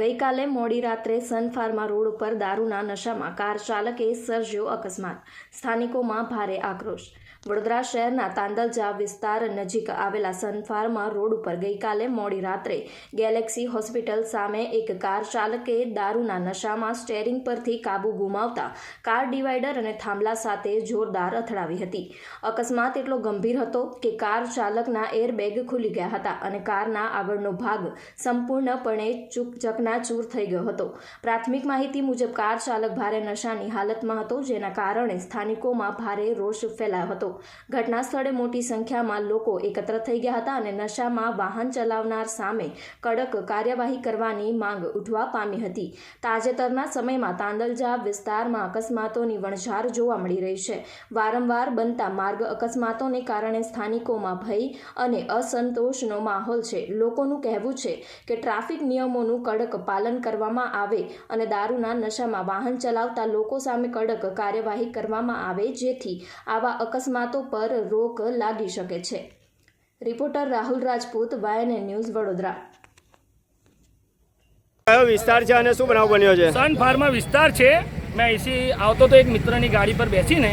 ગઈકાલે મોડી રાત્રે સન ફાર્મા રોડ ઉપર દારૂના નશામાં કાર ચાલકે સર્જ્યો અકસ્માત. સ્થાનિકોમાં ભારે આક્રોશ. વડોદરા શહેરના તાંદલજા વિસ્તાર નજીક આવેલા સન ફાર્મા રોડ ઉપર ગઈકાલે મોડી રાત્રે ગેલેક્સી હોસ્પિટલ સામે એક કાર ચાલકે દારૂના નશામાં સ્ટેરિંગ પરથી કાબુ ગુમાવતા કાર ડિવાઈડર અને થાંભલા સાથે જોરદાર અથડાવી હતી. અકસ્માત એટલો ગંભીર હતો કે કાર ચાલકના એરબેગ ખુલી ગયા હતા અને કારના આગળનો ભાગ સંપૂર્ણપણે ચકનાચૂર થઈ ગયો હતો. પ્રાથમિક માહિતી મુજબ કાર ચાલક ભારે નશાની હાલતમાં હતો, જેના કારણે સ્થાનિકોમાં ભારે રોષ ફેલાયો હતો. ઘટના સ્થળે મોટી સંખ્યામાં લોકો એકત્ર થઈ ગયા હતા અને નશામાં વાહન ચલાવનાર સામે કડક કાર્યવાહી કરવાની માંગ ઉઠવા પામી હતી. તાજેતરના સમયમાં તાંદલજા વિસ્તારમાં અકસ્માતોની વણઝાર જોવા મળી રહી છે. વારંવાર બનતા માર્ગ અકસ્માતોને કારણે સ્થાનિકોમાં ભય અને અસંતોષનો માહોલ છે. લોકોનું કહેવું છે કે ટ્રાફિક નિયમોનું કડક પાલન કરવામાં આવે અને દારૂના નશામાં વાહન ચલાવતા લોકો સામે કડક કાર્યવાહી કરવામાં આવે, જેથી આવા અકસ્માતો પર રોક લાગી શકે છે. Reporter Rahul Rajput, YNN news, Vadodara. કયો વિસ્તાર છે અને શું બનાવ બન્યો છે? સન ફાર્મા વિસ્તાર છે. મેં અહીંથી આવતો તો એક મિત્રની ગાડી પર બેસીને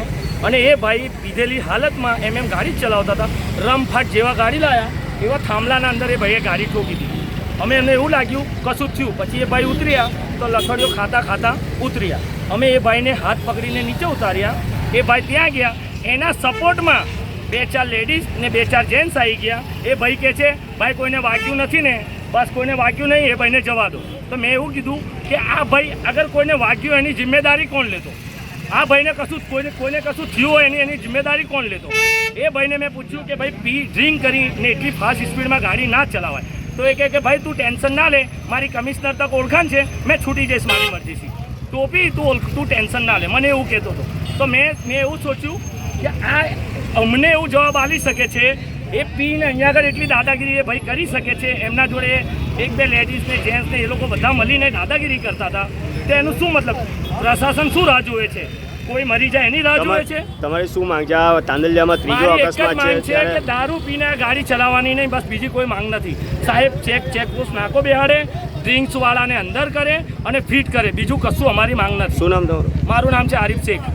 અને એ ભાઈ પીધેલી હાલતમાં એમ ગાડી જ ચલાવતા હતા. રમફાટ જેવા ગાડી લાયા એવા થાંભલાના અંદર એ ભાઈએ ગાડી ઠોકી દીધી. અમે એમને એવું લાગ્યું કશું જ થયું. પછી એ ભાઈ ઉતર્યા તો લથડીઓ ખાતા ઉતર્યા. અમે એ ભાઈને હાથ પકડીને નીચે ઉતાર્યા. એ ભાઈ ત્યાં ગયા, એના સપોર્ટમાં 2-4 લેડીઝ ને 2-4 જેન્ટ્સ આવી ગયા. એ ભાઈ કહે છે ભાઈ કોઈને વાગ્યું નથી ને, બસ કોઈને વાગ્યું નહીં, એ ભાઈને જવા દો. તો મેં એવું કીધું કે આ ભાઈ અગર કોઈને વાગ્યું એની જિમ્મેદારી કોણ લેતો? આ ભાઈને કોઈને કશું થયું હોય એની જિમ્મેદારી કોણ લેતો? એ ભાઈને મેં પૂછ્યું કે ભાઈ ડ્રિંક કરીને એટલી ફાસ્ટ સ્પીડમાં ગાડી ના ચલાવાય. તો એ કહે કે ભાઈ તું ટેન્શન ના લે, મારી કમિશનર તક ઓળખાણ છે, મેં છૂટી જઈશ મારી મરજીથી. ટોપી તું ટેન્શન ના લે, મને એવું કહેતો હતો. તો મેં એવું સોચ્યું કે આ અમને એવું જવાબ આપી શકે છે, એ પીને અહીંયા આગળ એટલી દાદાગીરી એ ભાઈ કરી શકે છે. એમના જોડે 1-2 લેડીઝ ને જેન્ટ્સ ને એ લોકો બધા મળીને દાદાગીરી કરતા હતા. તો એનું શું મતલબ? પ્રશાસન શું રાહ જોવે છે? કોઈ મરી જાય એની રાહ જોવે છે? તમારી શું માંગ છે? તાંદલિયામાં ત્રીજો અકસ્માત છે કે દારૂ પીને ગાડી ચલાવવાની નહીં, બસ બીજી કોઈ માંગ નથી. સાહેબ ચેકપોસ્ટ નાકો બેહાડે, ડ્રિંક્સ વાળાને અંદર કરે અને ફિટ કરે, બીજું કશું અમારી માંગ નથી. શું નામ તમારું? મારું નામ છે Arif Sheikh.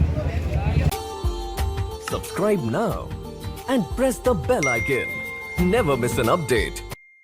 Subscribe now and press the bell icon. Never miss an update.